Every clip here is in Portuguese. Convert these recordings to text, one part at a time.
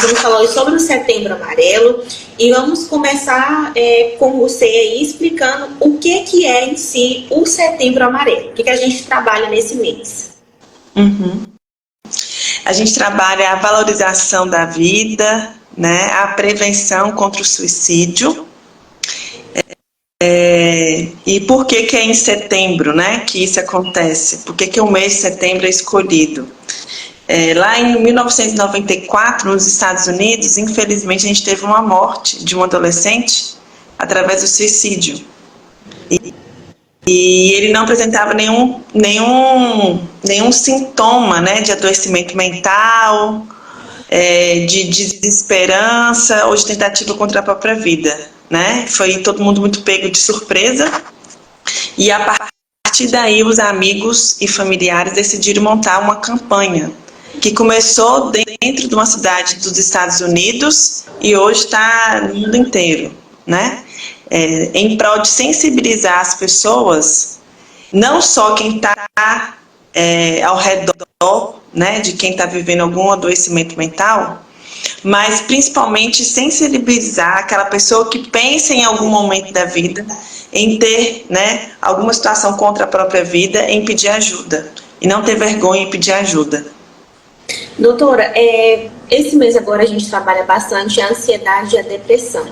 vamos falar hoje sobre o Setembro Amarelo e vamos começar com você aí explicando o que é em si o Setembro Amarelo, o que a gente trabalha nesse mês. A gente trabalha a valorização da vida, né, a prevenção contra o suicídio. E por que é em setembro, né, que isso acontece? Por que o mês de setembro é escolhido? Lá em 1994, nos Estados Unidos, infelizmente a gente teve uma morte de um adolescente através do suicídio. E ele não apresentava nenhum sintoma, né, de adoecimento mental, de desesperança ou de tentativa contra a própria vida, né? Foi todo mundo muito pego de surpresa. E a partir daí os amigos e familiares decidiram montar uma campanha que começou dentro de uma cidade dos Estados Unidos e hoje está no mundo inteiro, né? Em prol de sensibilizar as pessoas, não só quem está ao redor, né, de quem está vivendo algum adoecimento mental, mas principalmente sensibilizar aquela pessoa que pensa em algum momento da vida em ter, né, alguma situação contra a própria vida, em pedir ajuda e não ter vergonha em pedir ajuda. Doutora, esse mês agora a gente trabalha bastante a ansiedade e a depressão.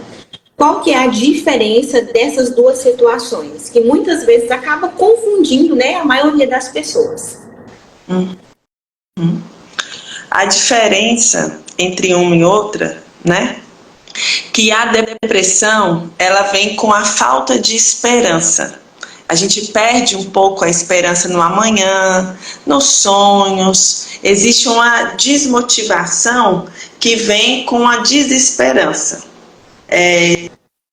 Qual que é a diferença dessas duas situações, que muitas vezes acaba confundindo, né, a maioria das pessoas? A diferença entre uma e outra, né, que a depressão, ela vem com a falta de esperança. A gente perde um pouco a esperança no amanhã, nos sonhos. Existe uma desmotivação que vem com a desesperança.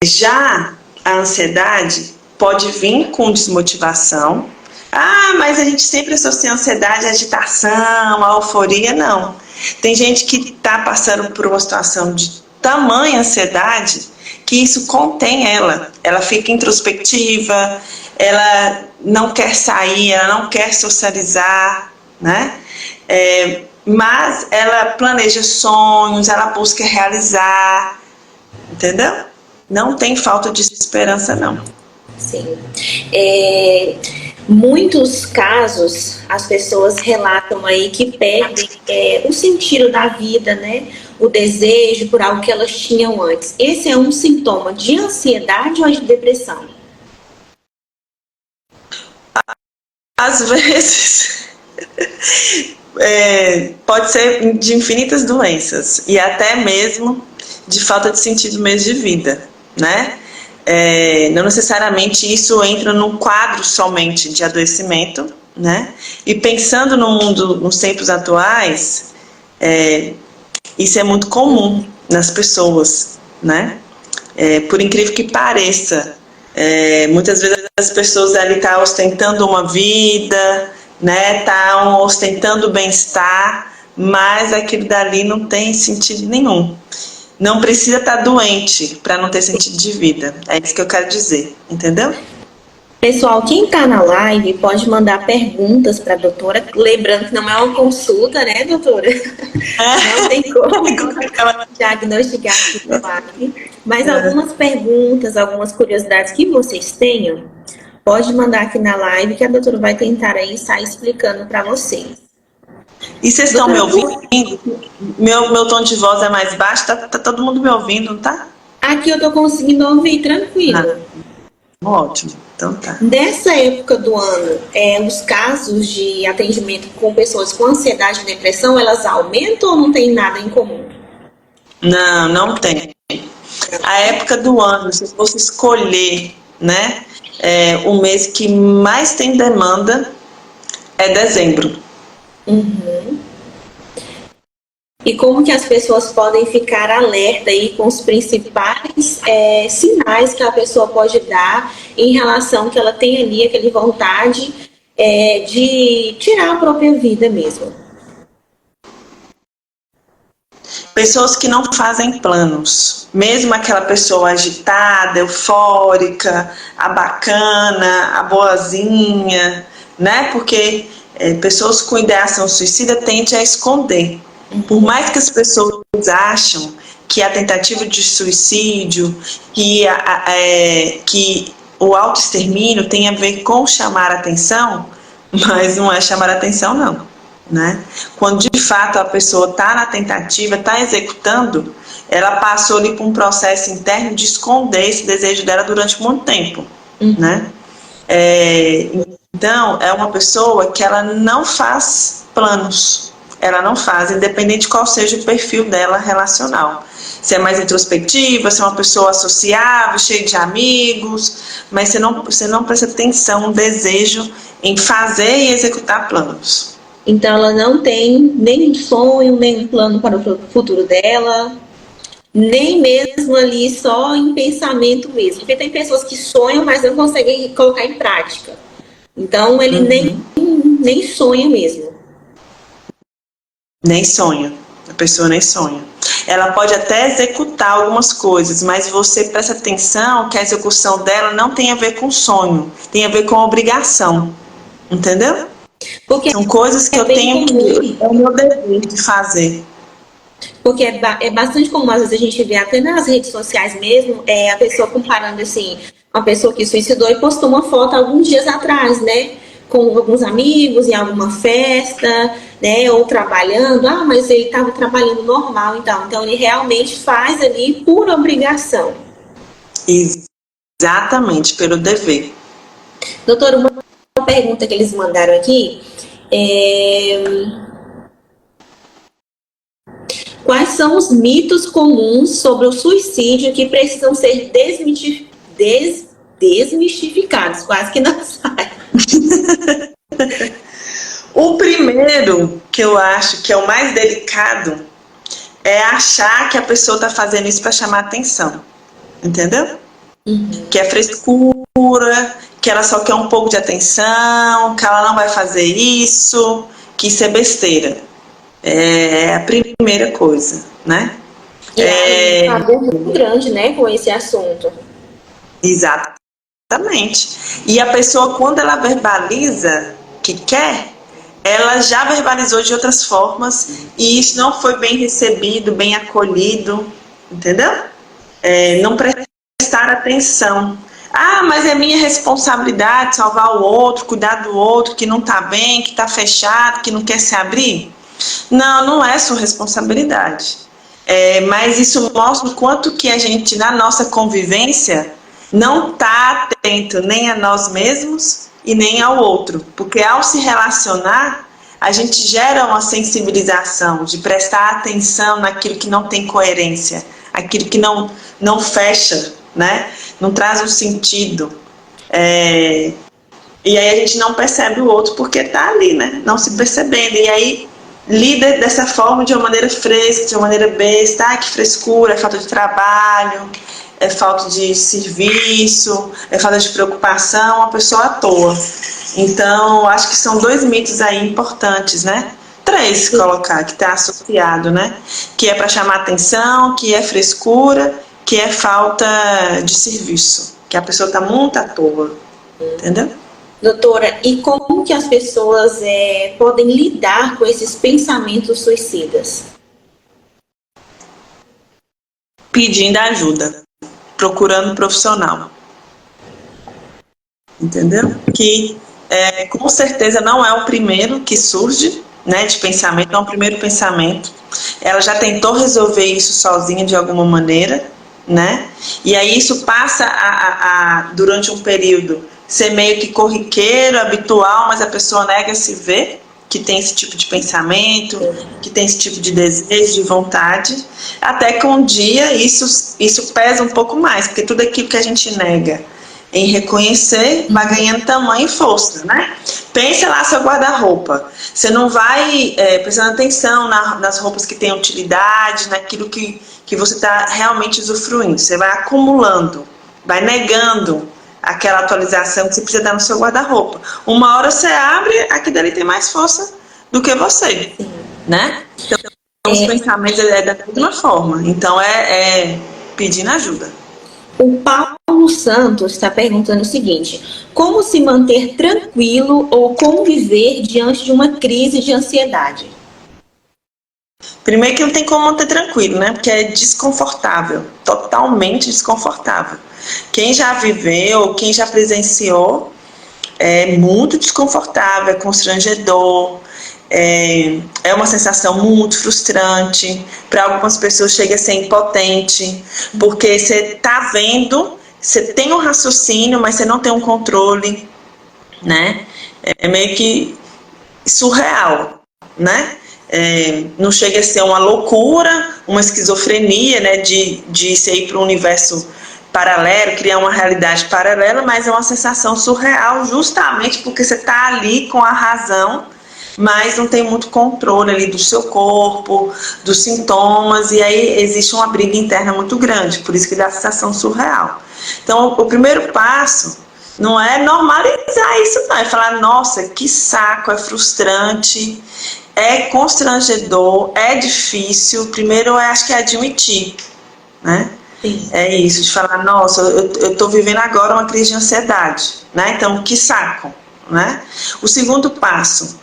Já a ansiedade pode vir com desmotivação. Mas a gente sempre associa a ansiedade à agitação, à euforia. Não. Tem gente que está passando por uma situação de tamanha ansiedade que isso contém ela. Ela fica introspectiva, ela não quer sair, ela não quer socializar, né? Mas ela planeja sonhos, ela busca realizar, entendeu? Não tem falta de esperança, não. Sim. Muitos casos, as pessoas relatam aí que perdem o sentido da vida, né? O desejo por algo que elas tinham antes. Esse é um sintoma de ansiedade ou de depressão? Às vezes, pode ser de infinitas doenças e até mesmo de falta de sentido mesmo de vida, né? Não necessariamente isso entra no quadro somente de adoecimento, né? E pensando no mundo, nos tempos atuais, isso é muito comum nas pessoas, né? Por incrível que pareça, muitas vezes as pessoas ali estão ostentando uma vida, né? Estão ostentando bem-estar, mas aquilo dali não tem sentido nenhum. Não precisa estar doente para não ter sentido de vida. É isso que eu quero dizer, entendeu? Pessoal, quem está na live pode mandar perguntas para a doutora. Lembrando que não é uma consulta, né, doutora? Não tem como diagnosticar aqui no live. Mas algumas perguntas, algumas curiosidades que vocês tenham, pode mandar aqui na live que a doutora vai tentar aí estar explicando para vocês. E vocês estão me ouvindo? Meu tom de voz é mais baixo? Tá todo mundo me ouvindo, não tá? Aqui eu estou conseguindo ouvir tranquilo. Ótimo, então tá. Nessa época do ano, os casos de atendimento com pessoas com ansiedade e depressão, elas aumentam ou não tem nada em comum? Não tem. A época do ano, se fosse escolher, né, o mês que mais tem demanda é dezembro. E como que as pessoas podem ficar alerta aí com os principais sinais que a pessoa pode dar em relação que ela tem ali aquela vontade de tirar a própria vida mesmo? Pessoas que não fazem planos, mesmo aquela pessoa agitada, eufórica, a bacana, a boazinha, né? Porque pessoas com ideação suicida tendem a esconder. Por mais que as pessoas acham que a tentativa de suicídio, que o autoextermínio tem a ver com chamar atenção, mas não é chamar atenção, não. Né? Quando de fato a pessoa está na tentativa, está executando, ela passou ali por um processo interno de esconder esse desejo dela durante muito tempo. Né? Então, é uma pessoa que ela não faz planos, ela não faz, independente de qual seja o perfil dela relacional. Se é mais introspectiva, se é uma pessoa sociável, cheia de amigos, mas você não presta atenção no desejo em fazer e executar planos. Então ela não tem nem um sonho, nem um plano para o futuro dela, nem mesmo ali só em pensamento mesmo. Porque tem pessoas que sonham, mas não conseguem colocar em prática. Então ele nem sonha mesmo. Nem sonha. A pessoa nem sonha. Ela pode até executar algumas coisas, mas você presta atenção que a execução dela não tem a ver com sonho, tem a ver com obrigação. Entendeu? Porque são coisas que eu tenho que... É o meu dever de fazer. Porque é bastante comum, às vezes a gente vê até nas redes sociais mesmo, a pessoa comparando assim, uma pessoa que suicidou e postou uma foto alguns dias atrás, né? Com alguns amigos, em alguma festa, né? Ou trabalhando. Ah, mas ele estava trabalhando normal, então ele realmente faz ali por obrigação. Exatamente, pelo dever. Doutora, uma pergunta que eles mandaram aqui quais são os mitos comuns sobre o suicídio que precisam ser desmistificados? Quase que não sai. O primeiro, que eu acho que é o mais delicado, é achar que a pessoa está fazendo isso para chamar atenção. Entendeu? Que é frescura, que ela só quer um pouco de atenção, que ela não vai fazer isso, que isso é besteira. É a primeira coisa, né? E é um tabu muito grande, né, com esse assunto. Exatamente. E a pessoa, quando ela verbaliza que quer, ela já verbalizou de outras formas e isso não foi bem recebido, bem acolhido, entendeu? Não prestar atenção. Ah, mas é minha responsabilidade salvar o outro, cuidar do outro que não está bem, que está fechado, que não quer se abrir. Não, não é sua responsabilidade. Mas isso mostra o quanto que a gente, na nossa convivência, não está atento nem a nós mesmos e nem ao outro. Porque ao se relacionar, a gente gera uma sensibilização de prestar atenção naquilo que não tem coerência, aquilo que não fecha, né? Não traz um sentido. E aí a gente não percebe o outro porque está ali, né? Não se percebendo. E aí lida dessa forma de uma maneira fresca, de uma maneira besta. Ah, que frescura, é falta de trabalho, é falta de serviço, é falta de preocupação, uma pessoa à toa. Então, acho que são 2 mitos aí importantes, né? 3 colocar, que está associado, né? Que é para chamar atenção, que é frescura, que é falta de serviço, que a pessoa está muito à toa, entendeu? Doutora, e como que as pessoas podem lidar com esses pensamentos suicidas? Pedindo ajuda, procurando um profissional, entendeu? Que com certeza não é o primeiro que surge, né, de pensamento, não é o primeiro pensamento. Ela já tentou resolver isso sozinha de alguma maneira, né? E aí isso passa durante um período ser meio que corriqueiro, habitual, mas a pessoa nega se ver que tem esse tipo de pensamento, que tem esse tipo de desejo, de vontade, até que um dia isso pesa um pouco mais, porque tudo aquilo que a gente nega em reconhecer vai ganhando tamanho e força, né? Pensa lá seu guarda-roupa. Você não vai prestando atenção nas roupas que têm utilidade, naquilo que você está realmente usufruindo. Você vai acumulando, vai negando aquela atualização que você precisa dar no seu guarda-roupa. Uma hora você abre, aqui dali tem mais força do que você, né? Então, os pensamentos da mesma forma. Então, pedindo ajuda. O Paulo Santos está perguntando o seguinte: como se manter tranquilo ou conviver diante de uma crise de ansiedade? Primeiro que não tem como manter tranquilo, né? Porque é desconfortável, totalmente desconfortável. Quem já viveu, quem já presenciou, é muito desconfortável, é constrangedor, é uma sensação muito frustrante. Para algumas pessoas chega a ser impotente, porque você está vendo, você tem um raciocínio, mas você não tem um controle, né? É meio que surreal, né? Não chega a ser uma loucura, uma esquizofrenia, né? De você ir para um universo paralelo, criar uma realidade paralela, mas é uma sensação surreal justamente porque você está ali com a razão, mas não tem muito controle ali do seu corpo, dos sintomas, e aí existe uma briga interna muito grande, por isso que dá a sensação surreal. Então, o primeiro passo não é normalizar isso, não, é falar, nossa, que saco, é frustrante, é constrangedor, é difícil. Primeiro, eu acho que é admitir, né? Sim. É isso, de falar, nossa, eu tô vivendo agora uma crise de ansiedade, né? Então, que saco, né? O segundo passo,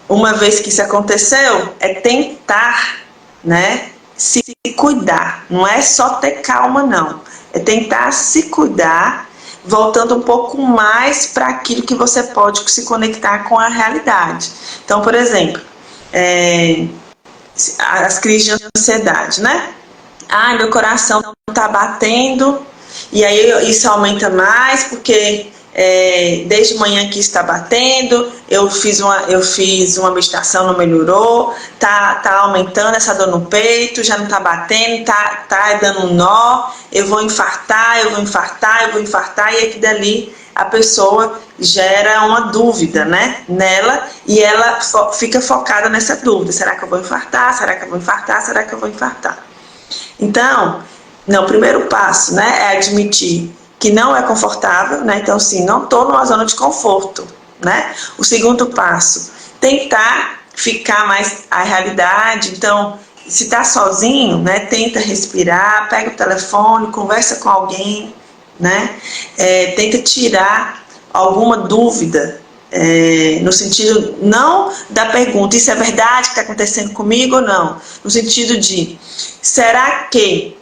uma vez que isso aconteceu, é tentar, né, se cuidar. Não é só ter calma, não. É tentar se cuidar, voltando um pouco mais para aquilo que você pode se conectar com a realidade. Então, por exemplo, as crises de ansiedade, né? Ah, meu coração não está batendo, e aí isso aumenta mais, porque desde manhã que está batendo, eu fiz uma meditação, não melhorou, tá aumentando essa dor no peito, já não está batendo, tá dando um nó, eu vou infartar, e aqui dali a pessoa gera uma dúvida, né, nela, e ela fica focada nessa dúvida, será que eu vou infartar, será que eu vou infartar, será que eu vou infartar? Então, o primeiro passo, né, é admitir que não é confortável, né? Então, sim, não estou numa zona de conforto, né? O segundo passo, tentar ficar mais à realidade. Então, se está sozinho, né, tenta respirar, pega o telefone, conversa com alguém, né? Tenta tirar alguma dúvida, no sentido não da pergunta, isso é verdade que está acontecendo comigo ou não? No sentido de, será que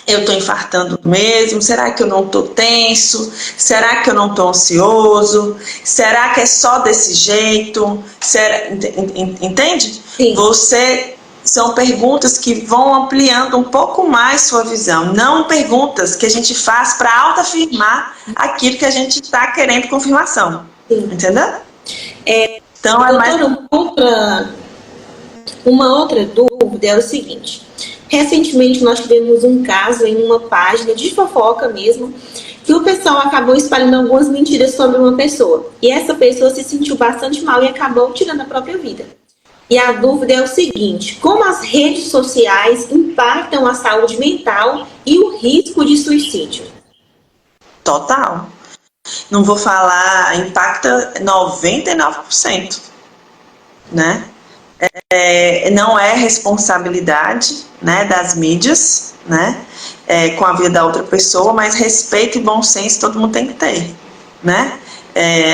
eu estou infartando mesmo? Será que eu não estou tenso? Será que eu não estou ansioso? Será que é só desse jeito? Entende? Sim. São perguntas que vão ampliando um pouco mais sua visão. Não perguntas que a gente faz para autoafirmar aquilo que a gente está querendo confirmação. Sim. Entendeu? Então, uma outra dúvida é o seguinte. Recentemente nós tivemos um caso em uma página de fofoca mesmo, que o pessoal acabou espalhando algumas mentiras sobre uma pessoa. E essa pessoa se sentiu bastante mal e acabou tirando a própria vida. E a dúvida é o seguinte: como as redes sociais impactam a saúde mental e o risco de suicídio? Total. Não vou falar, impacta 99%, né? Não é responsabilidade, né, das mídias, né, com a vida da outra pessoa, mas respeito e bom senso todo mundo tem que ter, né?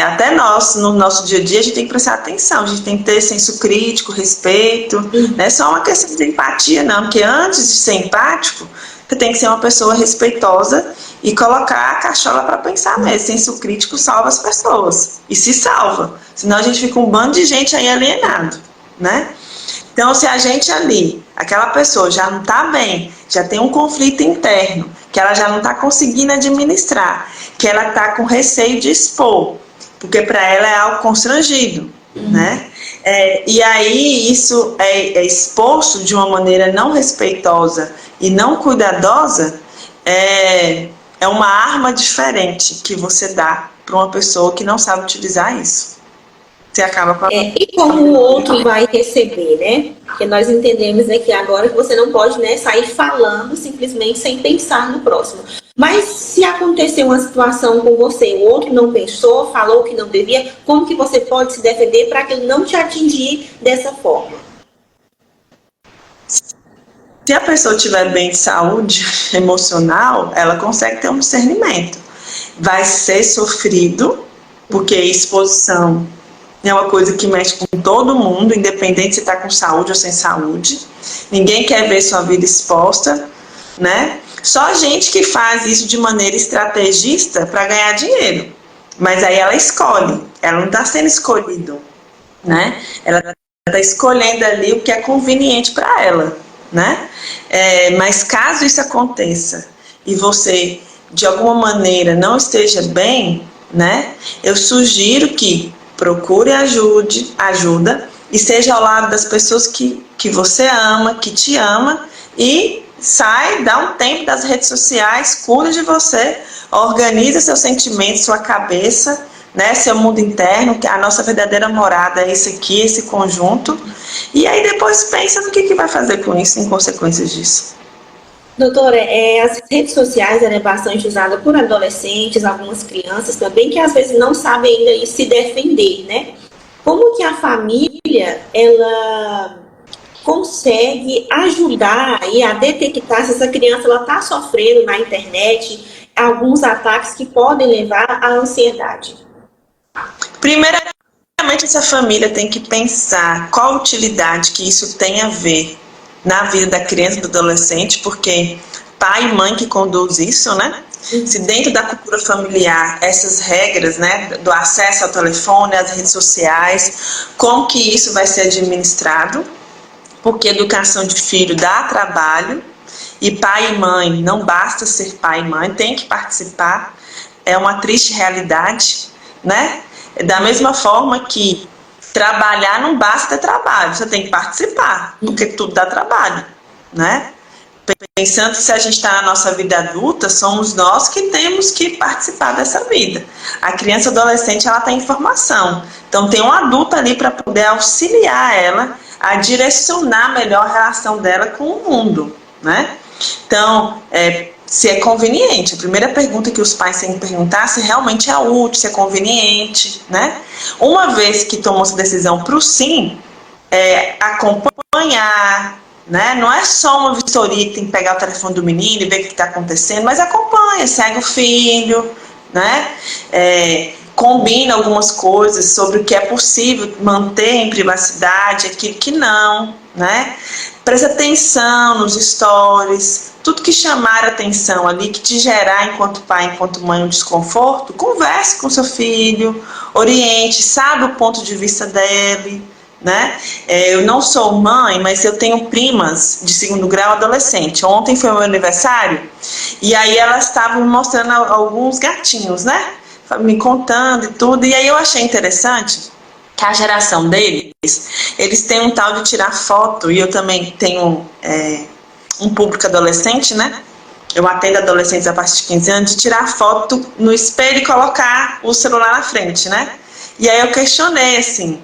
Até nós, no nosso dia a dia, a gente tem que prestar atenção, a gente tem que ter senso crítico, respeito, não é só uma questão de empatia, não, porque antes de ser empático, você tem que ser uma pessoa respeitosa e colocar a cachola para pensar mesmo. Senso crítico salva as pessoas, e se salva, senão a gente fica um bando de gente aí alienado, né? Então, se a gente ali, aquela pessoa já não está bem, já tem um conflito interno, que ela já não está conseguindo administrar, que ela está com receio de expor, porque para ela é algo constrangido, né? E aí isso é exposto de uma maneira não respeitosa e não cuidadosa, é uma arma diferente que você dá para uma pessoa que não sabe utilizar isso. Você acaba com e como o outro vai receber, né? Porque nós entendemos aqui agora que você não pode, né, sair falando simplesmente sem pensar no próximo. Mas se acontecer uma situação com você, o outro não pensou, falou que não devia, como que você pode se defender para que ele não te atingir dessa forma? Se a pessoa estiver bem de saúde emocional, ela consegue ter um discernimento. Vai ser sofrido, porque exposição é uma coisa que mexe com todo mundo, independente se está com saúde ou sem saúde. Ninguém quer ver sua vida exposta, né? Só gente que faz isso de maneira estrategista para ganhar dinheiro. Mas aí ela escolhe, ela não está sendo escolhido, né? Ela está escolhendo ali o que é conveniente para ela, né? Mas caso isso aconteça e você, de alguma maneira, não esteja bem, né? Eu sugiro que procure ajuda e seja ao lado das pessoas que você ama, que te ama, e sai, dá um tempo das redes sociais, cuida de você, organiza seus sentimentos, sua cabeça, né, seu mundo interno, que a nossa verdadeira morada é esse aqui, esse conjunto, e aí depois pensa no que vai fazer com isso, em consequências disso. Doutora, as redes sociais é bastante usada por adolescentes, algumas crianças também, que às vezes não sabem ainda se defender, né? Como que a família, ela consegue ajudar aí a detectar se essa criança está sofrendo na internet alguns ataques que podem levar à ansiedade? Primeiramente, essa família tem que pensar qual utilidade que isso tem a ver na vida da criança e do adolescente, porque pai e mãe que conduz isso, né? Se dentro da cultura familiar, essas regras, né, do acesso ao telefone, às redes sociais, como que isso vai ser administrado, porque educação de filho dá trabalho, e pai e mãe, não basta ser pai e mãe, tem que participar, é uma triste realidade, né? Da mesma forma que trabalhar não basta ter trabalho, você tem que participar, porque tudo dá trabalho, né? Pensando que se a gente está na nossa vida adulta, somos nós que temos que participar dessa vida. A criança e adolescente, ela tem informação. Então, tem um adulto ali para poder auxiliar ela a direcionar melhor a relação dela com o mundo, né? Então, se é conveniente. A primeira pergunta que os pais têm que perguntar é se realmente é útil, se é conveniente, né? Uma vez que tomou essa decisão para o sim, acompanhar, né? Não é só uma vistoria que tem que pegar o telefone do menino e ver o que está acontecendo, mas acompanha, segue o filho, né? Combina algumas coisas sobre o que é possível manter em privacidade, aquilo que não, né? Presta atenção nos stories, tudo que chamar a atenção ali, que te gerar enquanto pai, enquanto mãe um desconforto, converse com seu filho, oriente, sabe o ponto de vista dele, né? Eu não sou mãe, mas eu tenho primas de 2º grau adolescente. Ontem foi meu aniversário e aí elas estavam me mostrando alguns gatinhos, né? Me contando e tudo, e aí eu achei interessante que a geração deles, eles têm um tal de tirar foto, e eu também tenho um público adolescente, né? Eu atendo adolescentes a partir de 15 anos, de tirar foto no espelho e colocar o celular na frente, né? E aí eu questionei assim,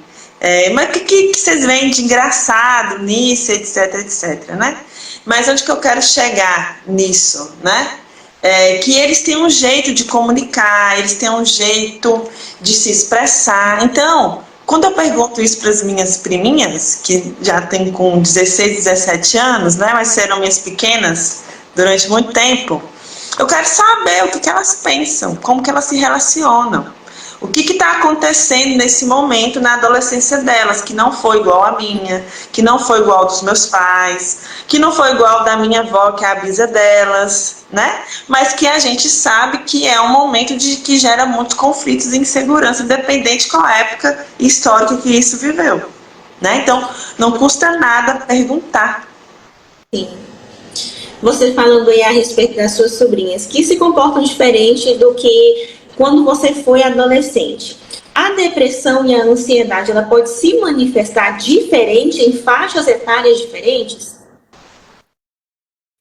mas o que vocês veem de engraçado nisso, etc, etc, né? Mas onde que eu quero chegar nisso, né? Que eles têm um jeito de comunicar, eles têm um jeito de se expressar. Então, quando eu pergunto isso para as minhas priminhas, que já têm com 16, 17 anos, né, mas serão minhas pequenas durante muito tempo, eu quero saber o que elas pensam, como que elas se relacionam. O que está acontecendo nesse momento na adolescência delas, que não foi igual à minha, que não foi igual ao dos meus pais, que não foi igual da minha avó, que é a bisa delas, né? Mas que a gente sabe que é um momento que gera muitos conflitos e insegurança, independente qual época histórica que isso viveu, né? Então, não custa nada perguntar. Sim. Você falando aí a respeito das suas sobrinhas, que se comportam diferente do que quando você foi adolescente. A depressão e a ansiedade, ela pode se manifestar diferente em faixas etárias diferentes?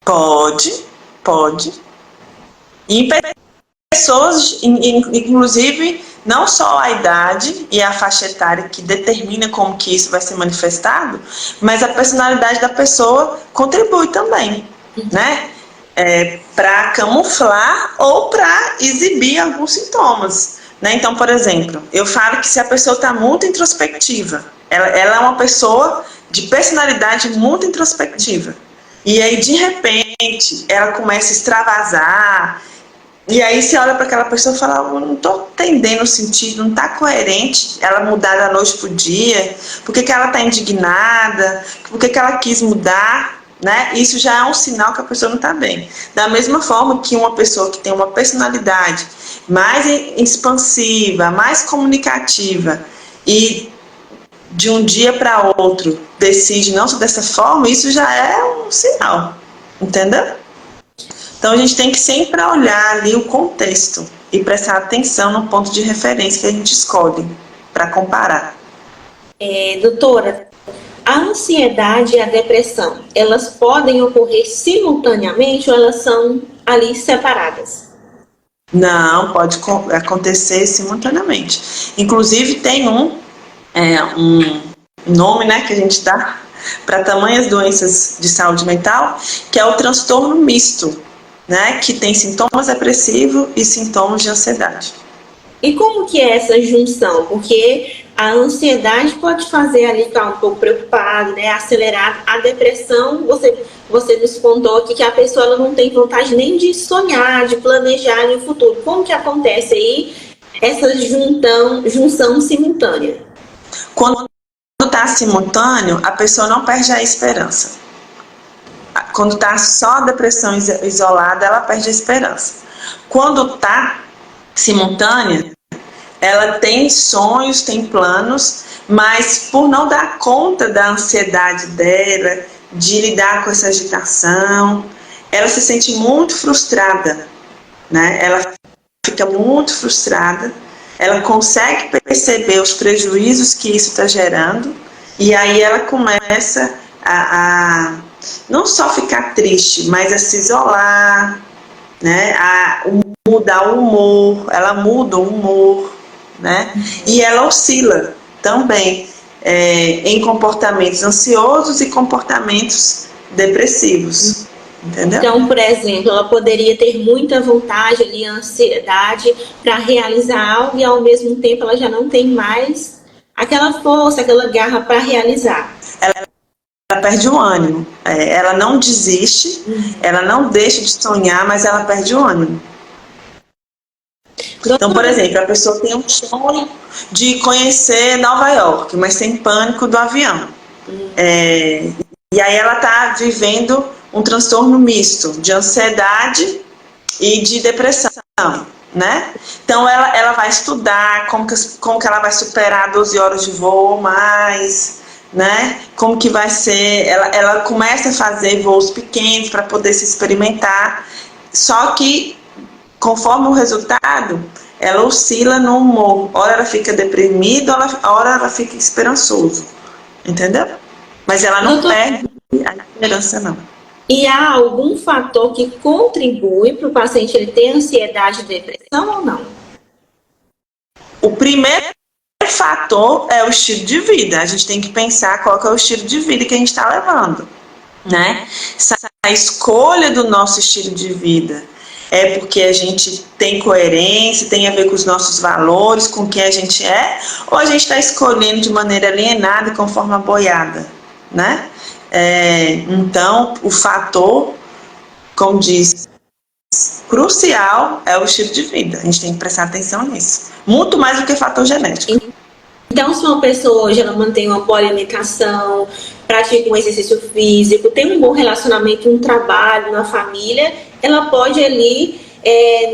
Pode. E pessoas, inclusive, não só a idade e a faixa etária que determina como que isso vai ser manifestado, mas a personalidade da pessoa contribui também, né? Para camuflar ou para exibir alguns sintomas, né? Então, por exemplo, eu falo que se a pessoa está muito introspectiva, ela é uma pessoa de personalidade muito introspectiva, e aí de repente ela começa a extravasar, E aí você olha para aquela pessoa e fala, eu não estou entendendo o sentido, não está coerente ela mudar da noite para o dia, por que, que ela está indignada, por que, que ela quis mudar, né? Isso já é um sinal que a pessoa não está bem. Da mesma forma que uma pessoa que tem uma personalidade mais expansiva, mais comunicativa e de um dia para outro decide não ser dessa forma, isso já é um sinal, entendeu? Então a gente tem que sempre olhar ali o contexto e prestar atenção no ponto de referência que a gente escolhe para comparar. Doutora, a ansiedade e a depressão, elas podem ocorrer simultaneamente ou elas são ali separadas? Não, pode acontecer simultaneamente. Inclusive tem um nome, né, que a gente dá para tamanhas doenças de saúde mental, que é o transtorno misto, né, que tem sintomas depressivos e sintomas de ansiedade. E como que é essa junção? Porque a ansiedade pode fazer ali ficar um pouco preocupado, né, acelerar. A depressão, você nos contou aqui que a pessoa ela não tem vontade nem de sonhar, de planejar no futuro. Como que acontece aí essa junção simultânea? Quando está simultâneo, a pessoa não perde a esperança. Quando está só a depressão isolada, ela perde a esperança. Quando está simultânea, ela tem sonhos, tem planos, mas por não dar conta da ansiedade dela, de lidar com essa agitação, ela se sente muito frustrada, né? Ela fica muito frustrada, ela consegue perceber os prejuízos que isso está gerando, e aí ela começa a não só ficar triste, mas a se isolar, né? A mudar o humor, ela muda o humor, né? E ela oscila também em comportamentos ansiosos e comportamentos depressivos, entendeu? Então, por exemplo, ela poderia ter muita vontade ali, ansiedade para realizar algo e ao mesmo tempo ela já não tem mais aquela força, aquela garra para realizar. Ela perde o ânimo, ela não desiste, ela não deixa de sonhar, mas ela perde o ânimo. Então, por exemplo, a pessoa tem um sonho de conhecer Nova York, mas tem pânico do avião. E aí ela está vivendo um transtorno misto de ansiedade e de depressão, né? Então ela vai estudar como que ela vai superar 12 horas de voo mais, né? Como que vai ser, ela começa a fazer voos pequenos para poder se experimentar, só que conforme o resultado, ela oscila no humor. Ora ela fica deprimida, ora ela fica esperançoso, entendeu? Mas ela não perde a esperança, não. E há algum fator que contribui para o paciente ele ter ansiedade e depressão ou não? O primeiro fator é o estilo de vida. A gente tem que pensar qual que é o estilo de vida que a gente está levando, né? A escolha do nosso estilo de vida é porque a gente tem coerência, tem a ver com os nossos valores, com quem a gente é, ou a gente está escolhendo de maneira alienada e conforme a boiada, né? Então, o fator, como diz, crucial é o estilo de vida. A gente tem que prestar atenção nisso. Muito mais do que fator genético. Então, se uma pessoa hoje ela mantém uma boa alimentação, pratica um exercício físico, tem um bom relacionamento, um trabalho na família, ela pode ali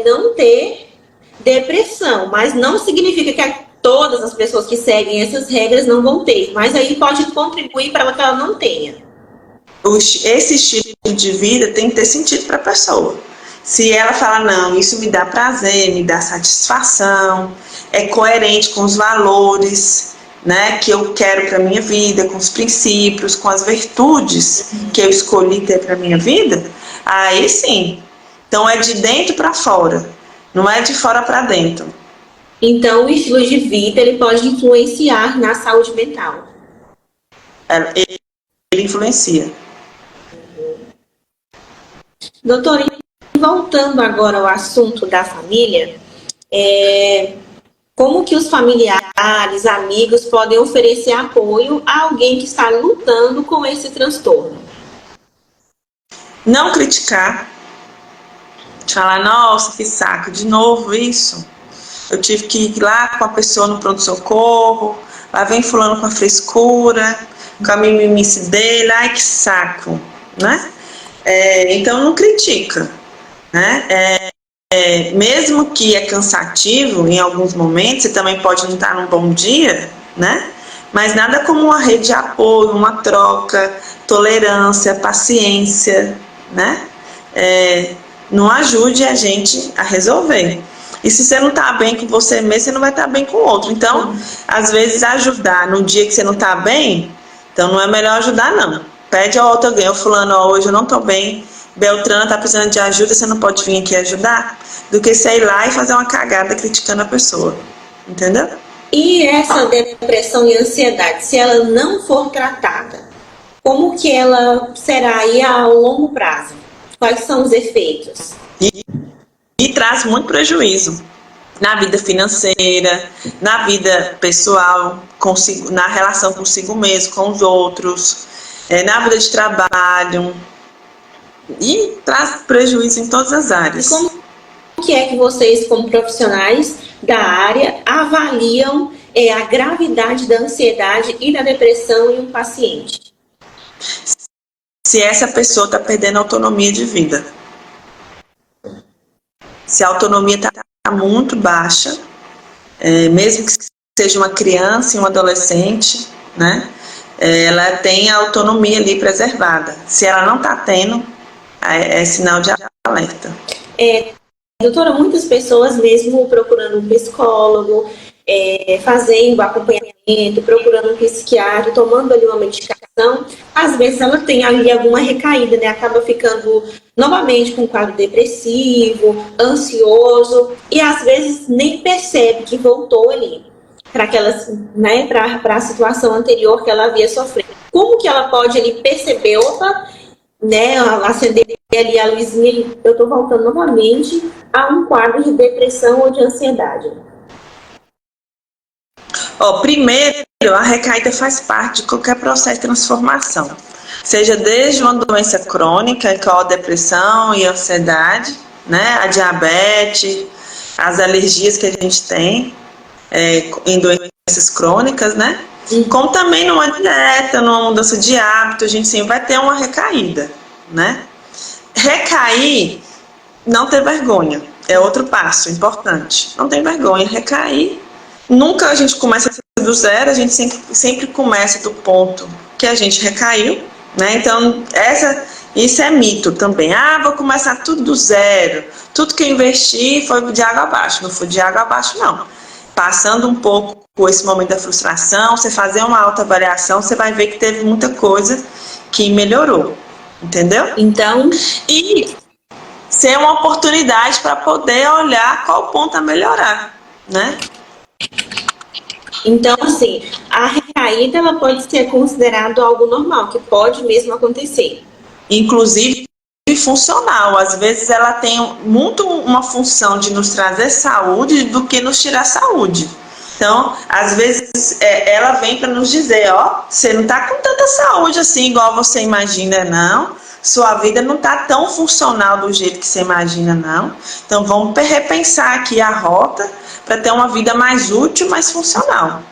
não ter depressão, mas não significa que todas as pessoas que seguem essas regras não vão ter, mas aí pode contribuir para que ela não tenha. Esse estilo de vida tem que ter sentido para a pessoa. Se ela fala, não, isso me dá prazer, me dá satisfação, é coerente com os valores, né, que eu quero para a minha vida, com os princípios, com as virtudes que eu escolhi ter para a minha vida, aí sim. Então é de dentro para fora, não é de fora para dentro. Então o estilo de vida ele pode influenciar na saúde mental. Ele influencia. Doutora, voltando agora ao assunto da família, como que os familiares, amigos podem oferecer apoio a alguém que está lutando com esse transtorno? Não criticar, De falar, nossa, que saco, de novo isso. Eu tive que ir lá com a pessoa no pronto-socorro, lá vem fulano com a frescura, com a mimimice dele, ai que saco, né? Então não critica, né? Mesmo que é cansativo em alguns momentos, você também pode não estar num bom dia, né? Mas nada como uma rede de apoio, uma troca, tolerância, paciência, né? Não ajude a gente a resolver. E se você não está bem com você mesmo, você não vai estar bem com o outro. Então, às vezes, ajudar no dia que você não está bem, então não é melhor ajudar, não. Pede ao outro alguém, fulano, hoje eu não estou bem, Beltrano está precisando de ajuda, você não pode vir aqui ajudar? Do que você ir lá e fazer uma cagada criticando a pessoa. Entendeu? E essa depressão e ansiedade, se ela não for tratada, como que ela será aí a longo prazo? Quais são os efeitos? E traz muito prejuízo na vida financeira, na vida pessoal, na relação consigo mesmo, com os outros, na vida de trabalho, e traz prejuízo em todas as áreas. E como que é que vocês, como profissionais da área, avaliam a gravidade da ansiedade e da depressão em um paciente? Se essa pessoa está perdendo a autonomia de vida. Se a autonomia está muito baixa, mesmo que seja uma criança e um adolescente, né, ela tem a autonomia ali preservada. Se ela não está tendo, é sinal de alerta. Doutora, muitas pessoas mesmo procurando um psicólogo, fazendo acompanhamento, procurando um psiquiatra, tomando ali uma medicação, às vezes ela tem ali alguma recaída, né? Acaba ficando novamente com um quadro depressivo, ansioso, e às vezes nem percebe que voltou ali para aquelas, né, para a situação anterior que ela havia sofrido. Como que ela pode ali perceber, opa, né, acender ali a luzinha e eu estou voltando novamente a um quadro de depressão ou de ansiedade? Primeiro, a recaída faz parte de qualquer processo de transformação, seja desde uma doença crônica, igual a depressão e a ansiedade, né, a diabetes, as alergias que a gente tem em doenças crônicas, né, como também numa dieta, numa mudança de hábito, a gente sempre vai ter uma recaída, né. Recair, não ter vergonha, é outro passo importante. Não tem vergonha, recair. Nunca a gente começa do zero, a gente sempre começa do ponto que a gente recaiu, né? Então, isso é mito também. Vou começar tudo do zero. Tudo que eu investi foi de água abaixo. Não foi de água abaixo, não. Passando um pouco por esse momento da frustração, você fazer uma autoavaliação, você vai ver que teve muita coisa que melhorou. Entendeu? Então, e ser uma oportunidade para poder olhar qual ponto a melhorar, né? Então, assim, a recaída ela pode ser considerado algo normal, que pode mesmo acontecer. Inclusive funcional. Às vezes ela tem muito uma função de nos trazer saúde do que nos tirar saúde. Então, às vezes, ela vem para nos dizer, você não está com tanta saúde assim, igual você imagina, não. Sua vida não está tão funcional do jeito que você imagina, não. Então, vamos repensar aqui a rota para ter uma vida mais útil, mais funcional.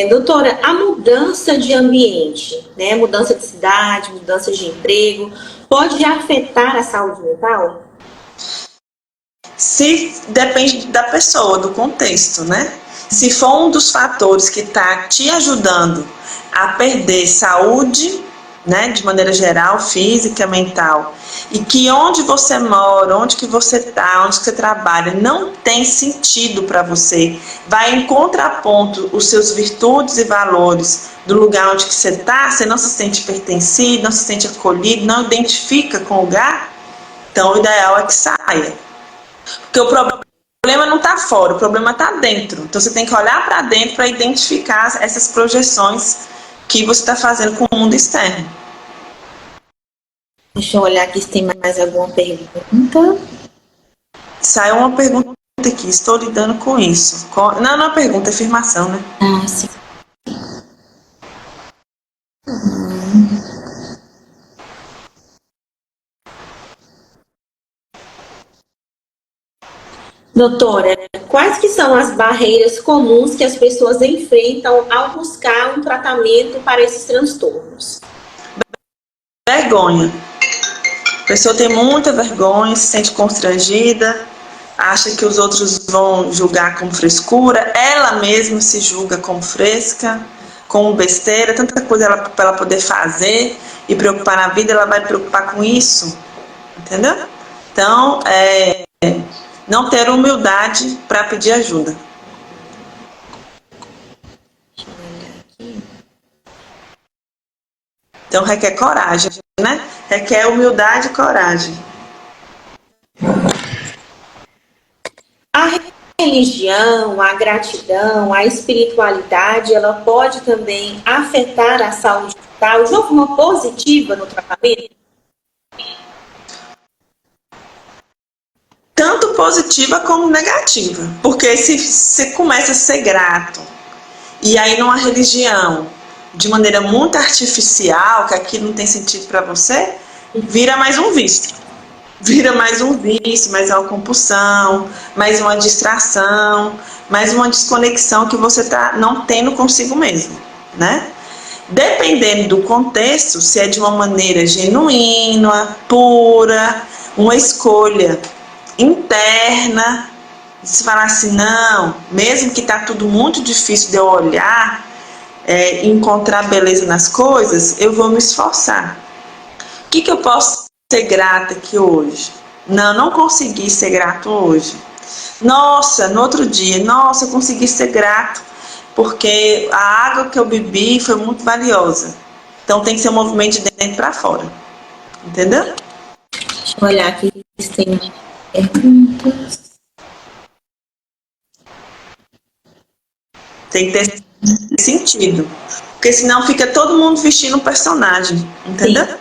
Doutora, a mudança de ambiente, né, mudança de cidade, mudança de emprego, pode afetar a saúde mental? Depende da pessoa, do contexto, né? Se for um dos fatores que está te ajudando a perder saúde, né, de maneira geral, física, mental, e que onde você mora, onde que você está, onde que você trabalha, não tem sentido para você, vai em contraponto os seus virtudes e valores do lugar onde que você está, você não se sente pertencido, não se sente acolhido, não identifica com o lugar, então o ideal é que saia. Porque o problema não está fora, o problema está dentro. Então você tem que olhar para dentro para identificar essas projeções que você está fazendo com o mundo externo. Deixa eu olhar aqui se tem mais alguma pergunta. Saiu uma pergunta aqui, estou lidando com isso. Não é uma pergunta, é afirmação, né? Sim. Doutora, quais que são as barreiras comuns que as pessoas enfrentam ao buscar um tratamento para esses transtornos? Vergonha. A pessoa tem muita vergonha, se sente constrangida, acha que os outros vão julgar como frescura, ela mesma se julga como fresca, como besteira, tanta coisa para ela poder fazer e preocupar na vida, ela vai preocupar com isso, entendeu? Então, não ter humildade para pedir ajuda. Então, requer coragem, né? Requer humildade e coragem. A religião, a gratidão, a espiritualidade, ela pode também afetar a saúde mental de uma forma positiva no tratamento? Tanto positiva como negativa. Porque se você começa a ser grato, e aí numa religião, de maneira muito artificial, que aquilo não tem sentido para você, vira mais um vício. Vira mais um vício, mais uma compulsão, mais uma distração, mais uma desconexão que você está não tendo consigo mesmo, né? Dependendo do contexto, se é de uma maneira genuína, pura, uma escolha interna, se falar assim, não, mesmo que está tudo muito difícil de eu olhar, encontrar beleza nas coisas, eu vou me esforçar. O que eu posso ser grata aqui hoje? Não consegui ser grato hoje. Nossa, no outro dia, eu consegui ser grato porque a água que eu bebi foi muito valiosa. Então tem que ser um movimento de dentro para fora. Entendeu? Deixa eu olhar aqui se tem perguntas. Tem que ter sentido. Porque senão fica todo mundo vestindo um personagem. Entendeu? Sim.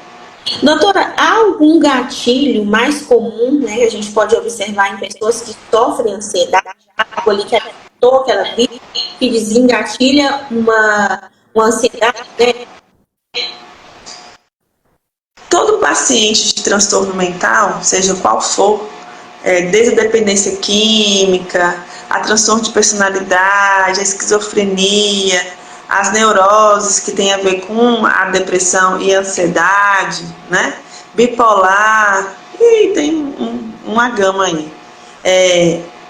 Doutora, há algum gatilho mais comum, né, que a gente pode observar em pessoas que sofrem ansiedade, algo ali que ela que ela vive, que desengatilha uma ansiedade, né? Todo paciente de transtorno mental, seja qual for, desde a dependência química, a transtorno de personalidade, a esquizofrenia, as neuroses que tem a ver com a depressão e a ansiedade, né? Bipolar, e tem uma gama aí.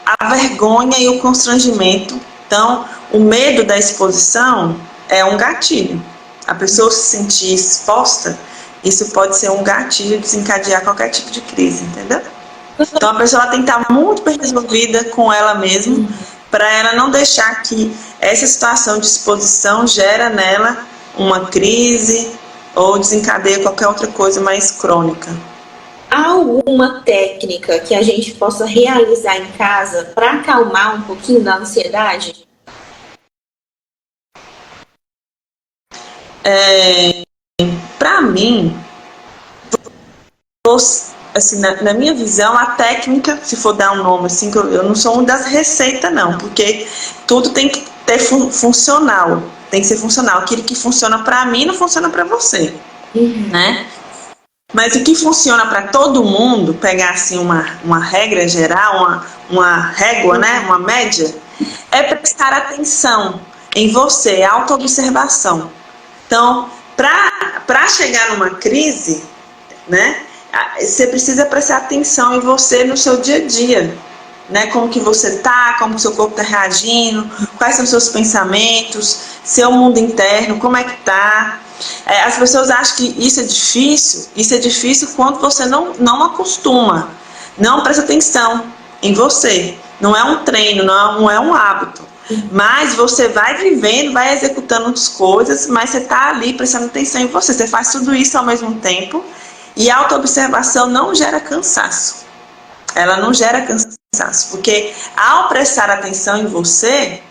A vergonha e o constrangimento. Então, o medo da exposição é um gatilho. A pessoa se sentir exposta, isso pode ser um gatilho de desencadear qualquer tipo de crise, entendeu? Então, a pessoa tem que estar muito bem resolvida com ela mesma, para ela não deixar que essa situação de exposição gera nela uma crise ou desencadeia qualquer outra coisa mais crônica. Há alguma técnica que a gente possa realizar em casa para acalmar um pouquinho da ansiedade? Para mim, assim, na minha visão, a técnica, se for dar um nome assim, eu não sou uma das receitas não, porque tudo tem que ter funcional, tem que ser funcional. Aquilo que funciona para mim não funciona para você, né? Mas o que funciona para todo mundo, pegar assim uma regra geral, uma régua, né, uma média, é prestar atenção em você, autoobservação. Então, para chegar numa crise, né, você precisa prestar atenção em você no seu dia a dia, né? Como que você está, como o seu corpo está reagindo, quais são os seus pensamentos, seu mundo interno, como é que está. As pessoas acham que isso é difícil quando você não acostuma, não presta atenção em você. Não é um treino, não é um hábito. Mas você vai vivendo, vai executando as coisas, mas você está ali prestando atenção em você. Você faz tudo isso ao mesmo tempo. E a autoobservação não gera cansaço. Ela não gera cansaço, porque ao prestar atenção em você,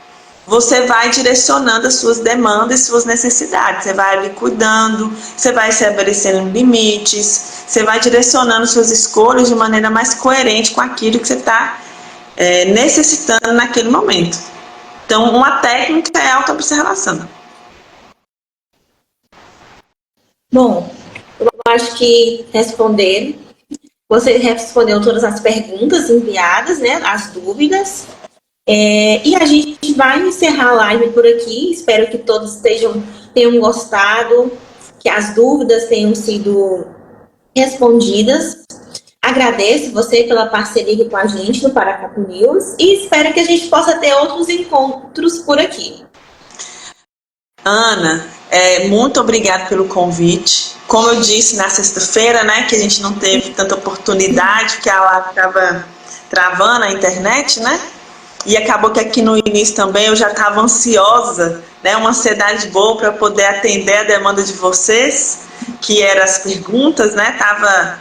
você vai direcionando as suas demandas e suas necessidades. Você vai ali cuidando, você vai estabelecendo limites, você vai direcionando suas escolhas de maneira mais coerente com aquilo que você está necessitando naquele momento. Então, uma técnica é a autoobservação. Bom, eu acho que responderam. você respondeu todas as perguntas enviadas, né? As dúvidas. E a gente vai encerrar a live por aqui. Espero que todos tenham gostado, que as dúvidas tenham sido respondidas. Agradeço você pela parceria aqui com a gente no Paracatu News e espero que a gente possa ter outros encontros por aqui. Ana, muito obrigada pelo convite. Como eu disse na sexta-feira, né, que a gente não teve tanta oportunidade, que a live estava travando a internet, né? E acabou que aqui no início também eu já estava ansiosa, né, uma ansiedade boa para poder atender a demanda de vocês, que eram as perguntas, né? Tava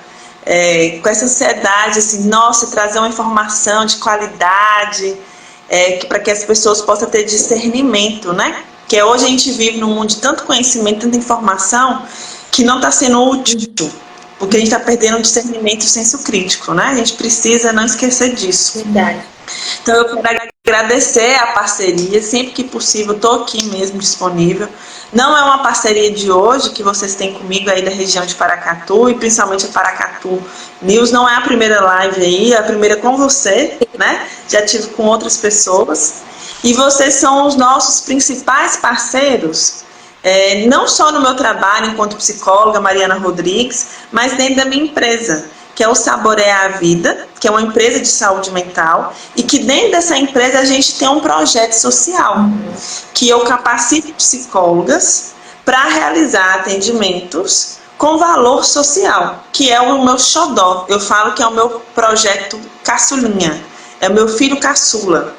com essa ansiedade, assim, nossa, trazer uma informação de qualidade, para que as pessoas possam ter discernimento, né? Porque hoje a gente vive num mundo de tanto conhecimento, tanta informação, que não está sendo útil, porque a gente está perdendo o discernimento e o senso crítico, né? A gente precisa não esquecer disso. Verdade. Então eu quero agradecer a parceria, sempre que possível, estou aqui mesmo disponível. Não é uma parceria de hoje que vocês têm comigo aí da região de Paracatu, e principalmente a Paracatu News, não é a primeira live aí, é a primeira com você, né? Já tive com outras pessoas. E vocês são os nossos principais parceiros, não só no meu trabalho enquanto psicóloga, Mariana Rodrigues, mas dentro da minha empresa, que é o Saborear a Vida, que é uma empresa de saúde mental, e que dentro dessa empresa a gente tem um projeto social, que eu capacito psicólogas para realizar atendimentos com valor social, que é o meu xodó. Eu falo que é o meu projeto caçulinha, é o meu filho caçula,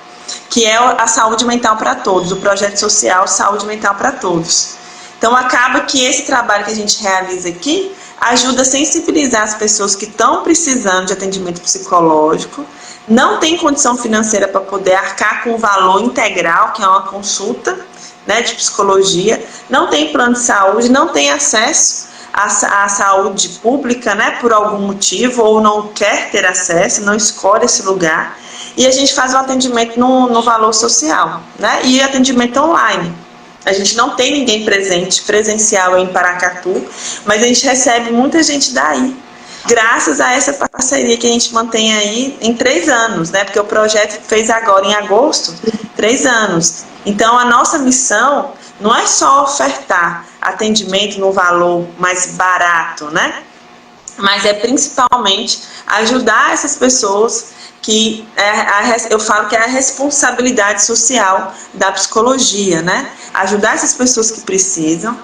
que é a saúde mental para todos, o projeto social Saúde Mental para Todos. Então acaba que esse trabalho que a gente realiza aqui ajuda a sensibilizar as pessoas que estão precisando de atendimento psicológico, não tem condição financeira para poder arcar com o valor integral, que é uma consulta, né, de psicologia, não tem plano de saúde, não tem acesso à saúde pública, né, por algum motivo, ou não quer ter acesso, não escolhe esse lugar, e a gente faz o atendimento no valor social, né, e atendimento online. A gente não tem ninguém presencial em Paracatu, mas a gente recebe muita gente daí, graças a essa parceria que a gente mantém aí em 3 anos, né? Porque o projeto fez agora em agosto, 3 anos. Então a nossa missão não é só ofertar atendimento no valor mais barato, né? Mas é principalmente ajudar essas pessoas que eu falo que é a responsabilidade social da psicologia, né? Ajudar essas pessoas que precisam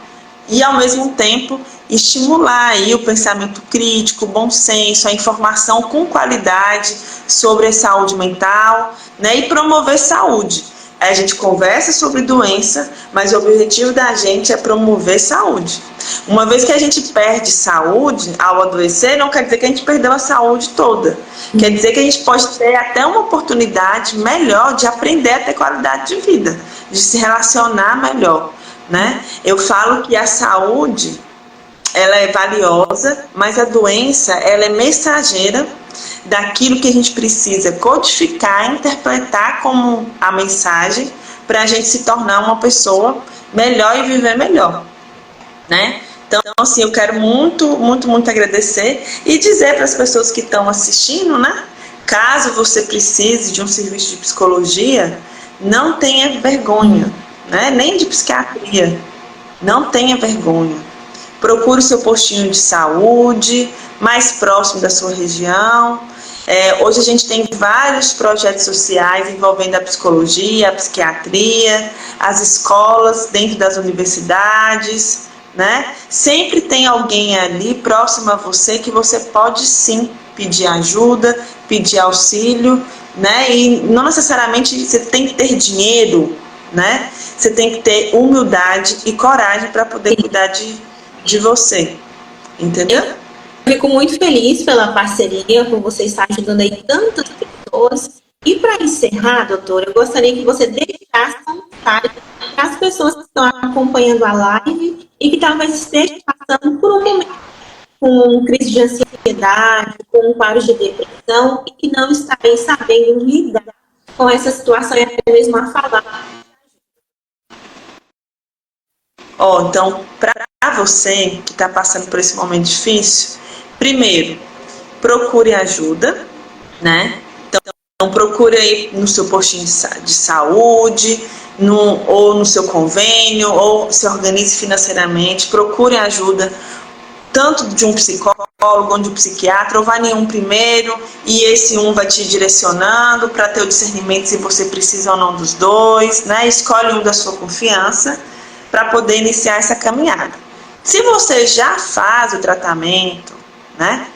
e, ao mesmo tempo, estimular aí o pensamento crítico, o bom senso, a informação com qualidade sobre a saúde mental, né? E promover saúde. A gente conversa sobre doença, mas o objetivo da gente é promover saúde. Uma vez que a gente perde saúde ao adoecer, não quer dizer que a gente perdeu a saúde toda. Quer dizer que a gente pode ter até uma oportunidade melhor de aprender a ter qualidade de vida, de se relacionar melhor, né? Eu falo que a saúde, ela é valiosa, mas a doença, ela é mensageira daquilo que a gente precisa codificar, interpretar como a mensagem para a gente se tornar uma pessoa melhor e viver melhor, né? Então, assim, eu quero muito, muito, muito agradecer e dizer para as pessoas que estão assistindo, né? Caso você precise de um serviço de psicologia, não tenha vergonha, né? Nem de psiquiatria, não tenha vergonha. Procure o seu postinho de saúde mais próximo da sua região. Hoje a gente tem vários projetos sociais envolvendo a psicologia, a psiquiatria, as escolas dentro das universidades, né? Sempre tem alguém ali próximo a você que você pode sim pedir ajuda, pedir auxílio, né? E não necessariamente você tem que ter dinheiro, né? Você tem que ter humildade e coragem para poder cuidar de você, entendeu? Eu fico muito feliz pela parceria, por você estar ajudando aí tantas pessoas. E para encerrar, doutora, eu gostaria que você deixasse um comentário para as pessoas que estão acompanhando a live e que talvez estejam passando por um momento com crise de ansiedade, com quadros de depressão e que não estarem sabendo lidar com essa situação e até mesmo a falar. Então, para você que está passando por esse momento difícil, primeiro, procure ajuda, né? Então procure aí no seu postinho de saúde, ou no seu convênio, ou se organize financeiramente, procure ajuda tanto de um psicólogo ou de um psiquiatra, ou vá em um primeiro e esse um vai te direcionando para ter o discernimento se você precisa ou não dos dois, né? Escolhe um da sua confiança para poder iniciar essa caminhada. Se você já faz o tratamento, né?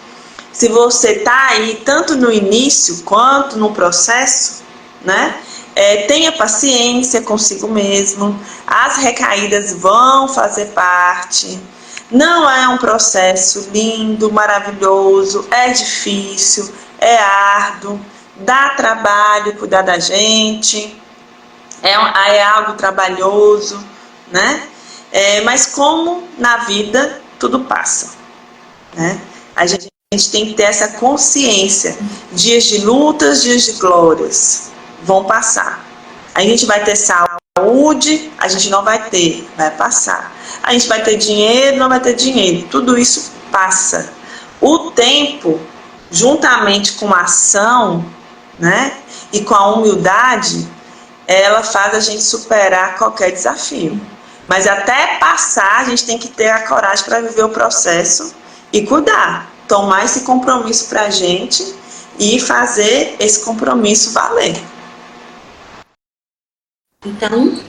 Se você está aí tanto no início quanto no processo, né? Tenha paciência consigo mesmo, as recaídas vão fazer parte. Não é um processo lindo, maravilhoso, é difícil, é árduo, dá trabalho cuidar da gente, é algo trabalhoso, né? Mas como na vida tudo passa, né? A gente tem que ter essa consciência. Dias de lutas, dias de glórias vão passar. A gente vai ter saúde, a gente não vai ter, vai passar. A gente vai ter dinheiro, não vai ter dinheiro. Tudo isso passa. O tempo, juntamente com a ação, né, e com a humildade, ela faz a gente superar qualquer desafio. Mas até passar, a gente tem que ter a coragem para viver o processo e cuidar. Tomar esse compromisso para a gente e fazer esse compromisso valer. Então,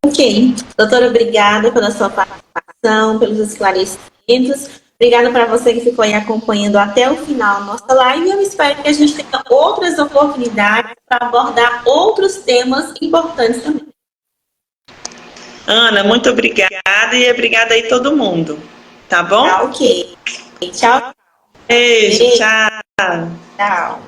ok. Doutora, obrigada pela sua participação, pelos esclarecimentos. Obrigada para você que ficou aí acompanhando até o final da nossa live. Eu espero que a gente tenha outras oportunidades para abordar outros temas importantes também. Ana, muito obrigada e obrigada aí todo mundo. Tá bom? Tá ok. Tchau. Beijo, tchau. Tchau.